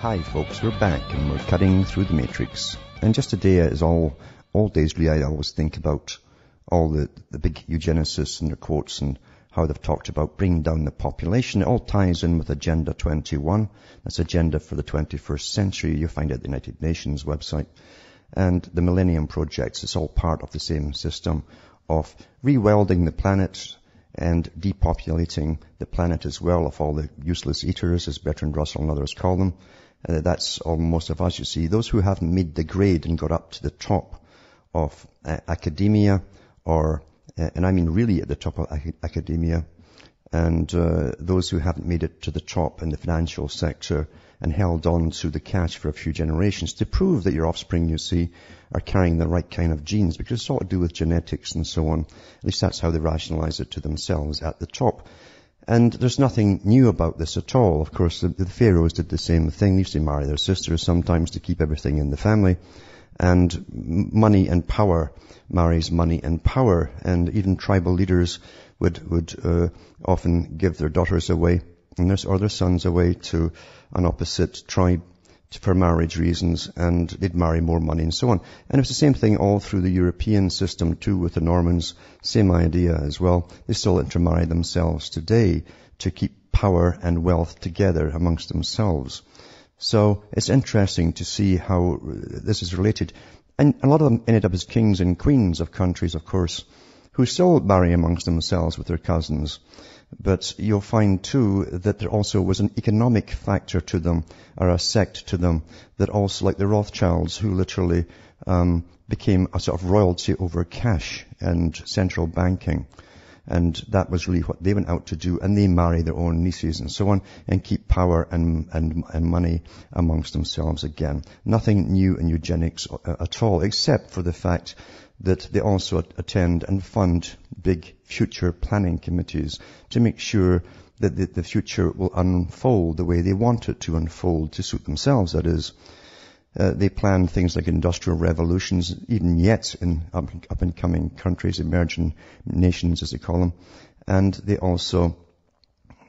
Hi folks, we're back and we're cutting through the matrix. And just today, as all days really, I always think about all the big eugenicists and their quotes and how they've talked about bringing down the population. It all ties in with Agenda 21. That's Agenda for the 21st Century. You'll find it at the United Nations website. And the Millennium Projects, it's all part of the same system of rewelding the planet and depopulating the planet as well of all the useless eaters, as Bertrand Russell and others call them. That's all most of us, you see. Those who haven't made the grade and got up to the top of academia, and I mean really at the top of academia, and those who haven't made it to the top in the financial sector and held on to the cash for a few generations to prove that your offspring, you see, are carrying the right kind of genes, because it's all to do with genetics and so on. At least that's how they rationalize it to themselves at the top. And there's nothing new about this at all. Of course, the pharaohs did the same thing. They used to marry their sisters sometimes to keep everything in the family. And money and power marries money and power. And even tribal leaders would often give their daughters away or their sons away to an opposite tribe for marriage reasons, and they'd marry more money and so on. And it was the same thing all through the European system too with the Normans. Same idea as well. They still intermarry themselves today to keep power and wealth together amongst themselves. So it's interesting to see how this is related. And a lot of them ended up as kings and queens of countries, of course, who still marry amongst themselves with their cousins. But you'll find too that there also was an economic factor to them, or a sect to them, that also, like the Rothschilds, who literally became a sort of royalty over cash and central banking. And that was really what they went out to do, and they marry their own nieces and so on, and keep power and money amongst themselves again. Nothing new in eugenics at all, except for the fact that they also attend and fund big future planning committees to make sure that the future will unfold the way they want it to unfold, to suit themselves, that is. They plan things like industrial revolutions, even yet in up-and-coming countries, emerging nations as they call them. And they also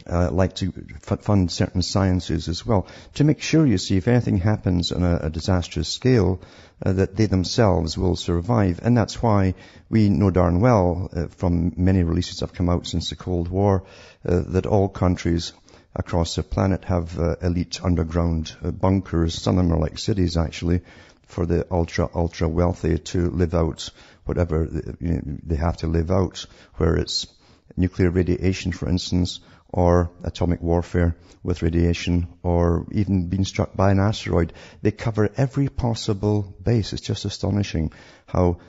like to fund certain sciences as well, to make sure, you see, if anything happens on a disastrous scale, that they themselves will survive. And that's why we know darn well, from many releases that have come out since the Cold War, that all countries across the planet have elite underground bunkers. Some of them are like cities, actually, for the ultra wealthy to live out whatever they have to live out, where it's nuclear radiation, for instance, or atomic warfare with radiation, or even being struck by an asteroid. They cover every possible base. It's just astonishing how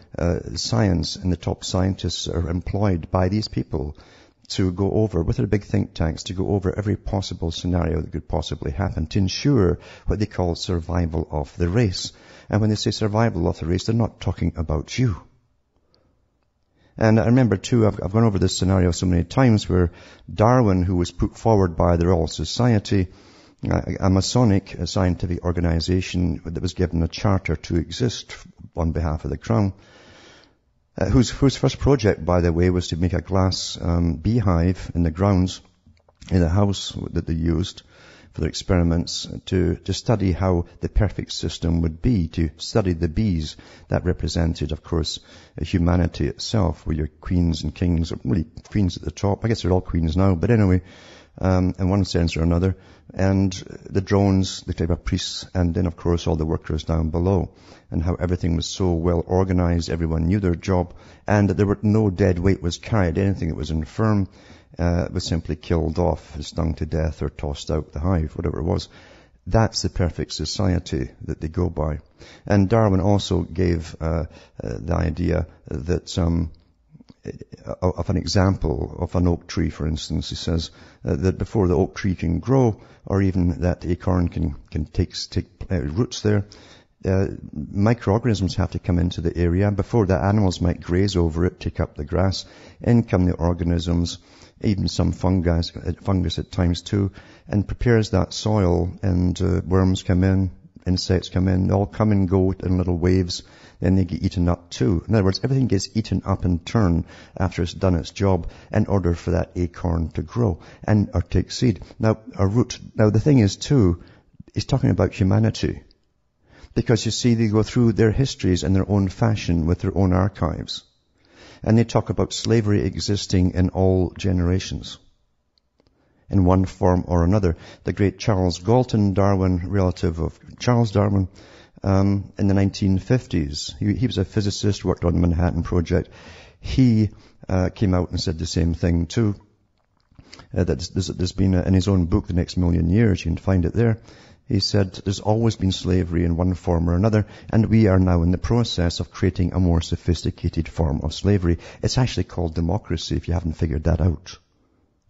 science and the top scientists are employed by these people to go over, with their big think tanks, to go over every possible scenario that could possibly happen to ensure what they call survival of the race. And when they say survival of the race, they're not talking about you. And I remember too, I've gone over this scenario so many times, where Darwin, who was put forward by the Royal Society, a Masonic scientific organization that was given a charter to exist on behalf of the Crown, whose first project, by the way, was to make a glass beehive in the grounds in the house that they used for their experiments, to study how the perfect system would be, to study the bees. That represented, of course, humanity itself, where your queens and kings are really queens at the top. I guess they're all queens now, but anyway, in one sense or another. And the drones, the type of priests, and then, of course, all the workers down below. And how everything was so well organized, everyone knew their job, and that there were no dead weight was carried. Anything that was infirm was simply killed off, stung to death, or tossed out the hive, whatever it was. That's the perfect society that they go by. And Darwin also gave the idea that of an example of an oak tree, for instance. He says that before the oak tree can grow, or even that acorn can take roots there, microorganisms have to come into the area. Before the animals might graze over it, take up the grass, in come the organisms, even some fungus at times too, and prepares that soil, and worms come in, insects come in, they all come and go in little waves, then they get eaten up too. In other words, everything gets eaten up in turn after it's done its job, in order for that acorn to grow or take seed. Now, a root. Now, the thing is too, He's talking about humanity. Because you see, they go through their histories in their own fashion with their own archives. And they talk about slavery existing in all generations, in one form or another. The great Charles Galton, Darwin, relative of Charles Darwin, in the 1950s, he was a physicist, worked on the Manhattan Project. He came out and said the same thing too. That there's been, in his own book, The Next Million Years, you can find it there. He said there's always been slavery in one form or another, and we are now in the process of creating a more sophisticated form of slavery. It's actually called democracy, if you haven't figured that out,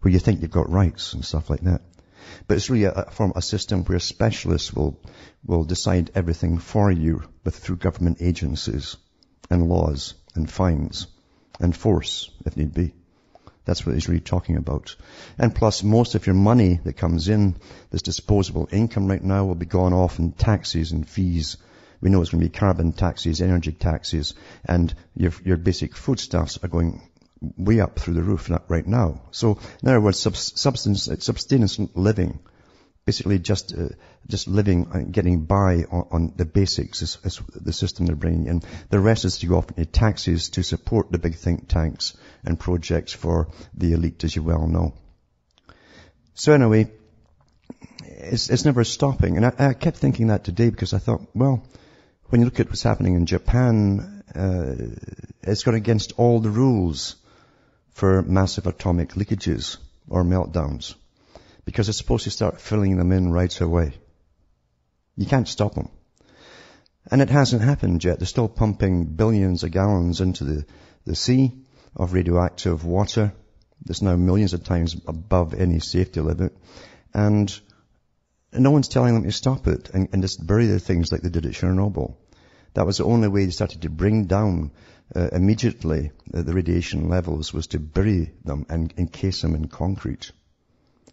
where you think you've got rights and stuff like that. But it's really a system where specialists will decide everything for you through government agencies and laws and fines and force, if need be. That's what he's really talking about. And plus, most of your money that comes in, this disposable income right now, will be gone off in taxes and fees. We know it's going to be carbon taxes, energy taxes, and your basic foodstuffs are going way up through the roof right now. So, in other words, subsistence living, basically just living and getting by on the basics is the system they're bringing in. The rest is to go off into taxes to support the big think tanks and projects for the elite, as you well know. So anyway, it's never stopping. And I kept thinking that today because I thought, well, when you look at what's happening in Japan, it's gone against all the rules for massive atomic leakages or meltdowns, because it's supposed to start filling them in right away. You can't stop them. And it hasn't happened yet. They're still pumping billions of gallons into the sea of radioactive water. That's now millions of times above any safety limit. And no one's telling them to stop it and just bury the things like they did at Chernobyl. That was the only way they started to bring down immediately the radiation levels, was to bury them and encase them in concrete,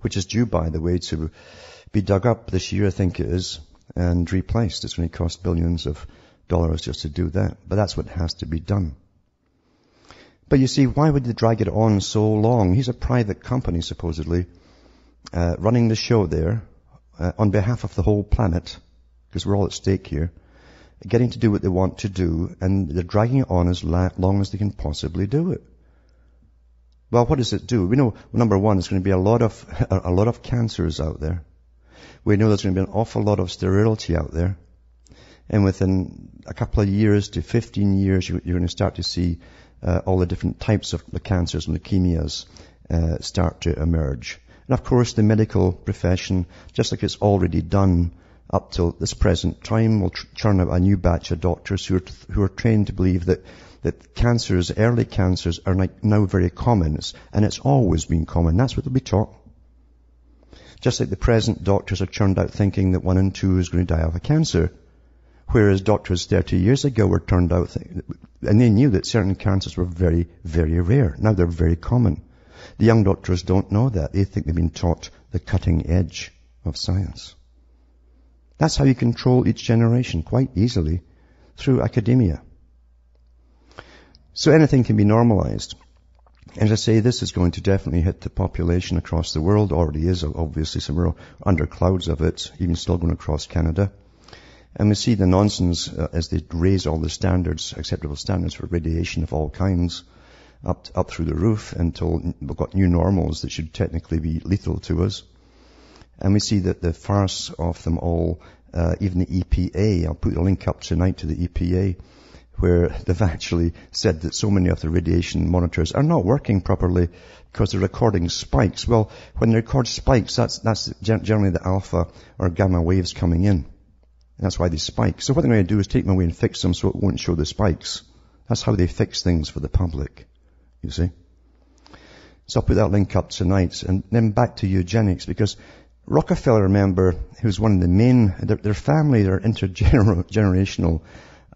which is due, by the way, to be dug up this year, I think it is, and replaced. It's going to cost billions of dollars just to do that. But that's what has to be done. But you see, why would they drag it on so long? He's a private company, supposedly, running the show there on behalf of the whole planet, because we're all at stake here, getting to do what they want to do, and they're dragging it on as long as they can possibly do it. Well, what does it do? We know, number one, there's going to be a lot of cancers out there. We know there's going to be an awful lot of sterility out there. And within a couple of years to 15 years, you're going to start to see all the different types of the cancers and leukemias start to emerge. And of course, the medical profession, just like it's already done up till this present time, will churn out a new batch of doctors who are trained to believe that cancers, early cancers, are now very common, and it's always been common. That's what they'll be taught. Just like the present doctors are churned out thinking that 1 in 2 is going to die of a cancer, whereas doctors 30 years ago were turned out, and they knew that certain cancers were very, very rare. Now they're very common. The young doctors don't know that. They think they've been taught the cutting edge of science. That's how you control each generation quite easily, through academia. So anything can be normalized. As I say, this is going to definitely hit the population across the world. Already is, obviously, so we're under clouds of it, even still going across Canada. And we see the nonsense as they raise all the standards, acceptable standards for radiation of all kinds, up through the roof until we've got new normals that should technically be lethal to us. And we see that the farce of them all, even the EPA, I'll put a link up tonight to the EPA, where they've actually said that so many of the radiation monitors are not working properly because they're recording spikes. Well, when they record spikes, that's generally the alpha or gamma waves coming in. And that's why they spike. So what they're going to do is take them away and fix them so it won't show the spikes. That's how they fix things for the public, you see. So I'll put that link up tonight. And then back to eugenics, because Rockefeller, remember, who's one of the main, their family, they're intergenerational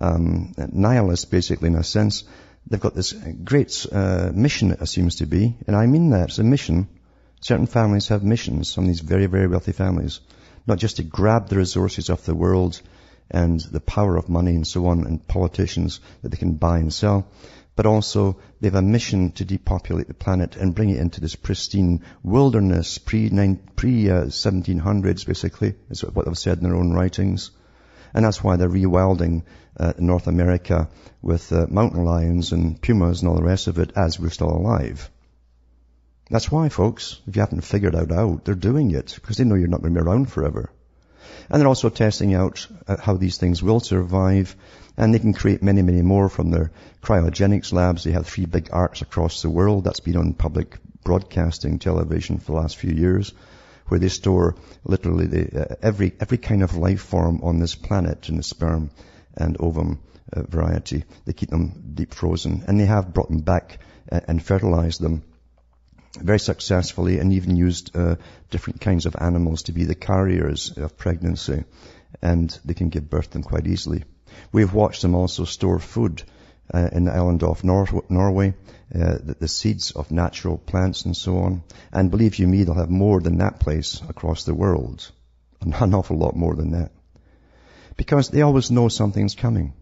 nihilists, basically, in a sense. They've got this great mission, it seems to be, and I mean that. It's a mission. Certain families have missions, some of these very, very wealthy families, not just to grab the resources of the world and the power of money and so on, and politicians that they can buy and sell, but also they have a mission to depopulate the planet and bring it into this pristine wilderness pre-1700s, basically, is what they've said in their own writings. And that's why they're rewilding North America with mountain lions and pumas and all the rest of it as we're still alive. That's why, folks, if you haven't figured it out, they're doing it because they know you're not going to be around forever. And they're also testing out how these things will survive, and they can create many, many more from their cryogenics labs. They have 3 big arcs across the world. That's been on public broadcasting television for the last few years, where they store literally every kind of life form on this planet in the sperm and ovum variety. They keep them deep frozen, and they have brought them back and fertilized them very successfully, and even used different kinds of animals to be the carriers of pregnancy, and they can give birth to them quite easily. We've watched them also store food in the island of Norway, the seeds of natural plants and so on. And believe you me, they'll have more than that place across the world. An awful lot more than that. Because they always know something's coming.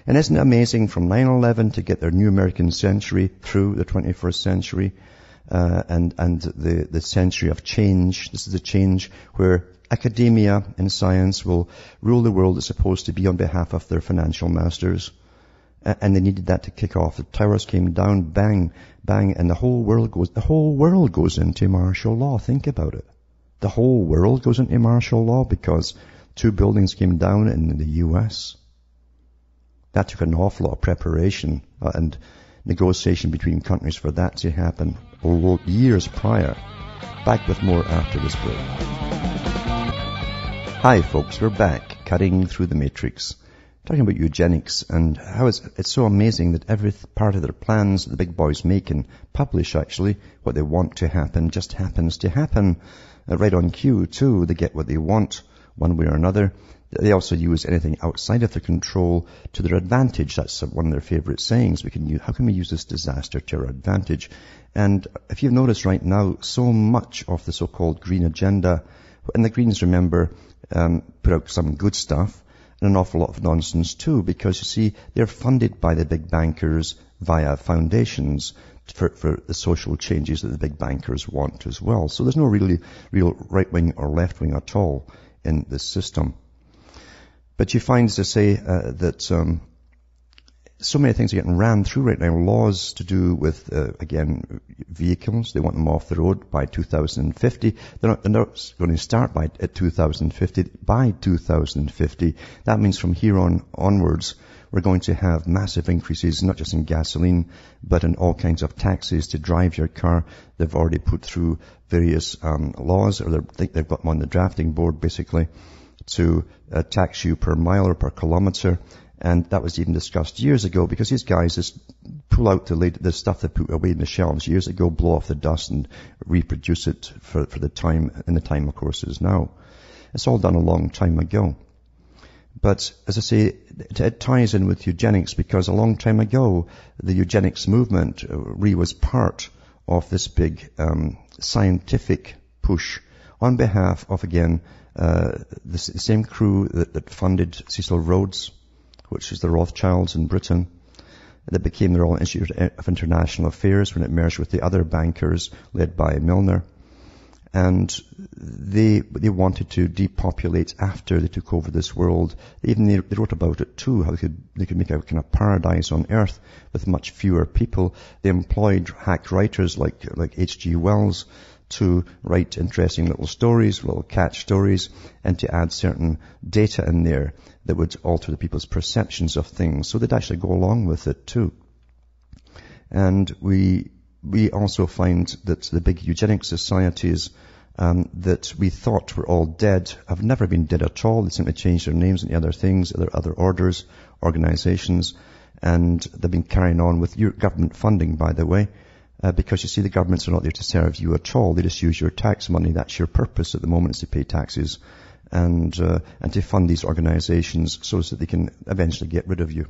And isn't it amazing from 9/11 to get their new American century through the 21st century, and the century of change. This is a change where academia and science will rule the world as supposed to be on behalf of their financial masters. And they needed that to kick off. The towers came down, bang, bang, and the whole world goes into martial law. Think about it. The whole world goes into martial law because 2 buildings came down in the U.S. That took an awful lot of preparation and negotiation between countries for that to happen years prior. Back with more after this break. Hi folks, we're back, cutting through the matrix, talking about eugenics and how it's so amazing that every part of their plans the big boys make and publish actually, what they want to happen just happens to happen right on cue too. They get what they want one way or another. They also use anything outside of their control to their advantage. That's one of their favorite sayings. How can we use this disaster to our advantage? And if you've noticed right now, so much of the so-called green agenda, and the Greens, remember, put out some good stuff and an awful lot of nonsense too, because you see, they're funded by the big bankers via foundations for the social changes that the big bankers want as well. So there's no real right-wing or left-wing at all in this system. But you find, as I say, that so many things are getting rammed through right now. Laws to do with, again, vehicles. They want them off the road by 2050. They're not going to start at 2050. By 2050, that means from here onwards, we're going to have massive increases, not just in gasoline, but in all kinds of taxes to drive your car. They've already put through various laws, or they've got them on the drafting board, basically, to tax you per mile or per kilometer. And that was even discussed years ago, because these guys just pull out the stuff they put away in the shelves years ago, blow off the dust and reproduce it for the time, and the time, of course, is now. It's all done a long time ago. But, as I say, it ties in with eugenics, because a long time ago, the eugenics movement really was part of this big scientific push on behalf of, again, the same crew that funded Cecil Rhodes, which is the Rothschilds in Britain, that became the Royal Institute of International Affairs when it merged with the other bankers led by Milner. And they wanted to depopulate after they took over this world. They wrote about it too, how they could make a kind of paradise on earth with much fewer people. They employed hack writers like H.G. Wells to write interesting little stories, little catch stories, and to add certain data in there that would alter the people's perceptions of things. So they'd actually go along with it too. And we also find that the big eugenic societies that we thought were all dead have never been dead at all. They simply changed their names into other things, other orders, organizations, and they've been carrying on with your government funding, by the way, because you see, the governments are not there to serve you at all. They just use your tax money. That's your purpose at the moment, is to pay taxes and to fund these organizations so that they can eventually get rid of you.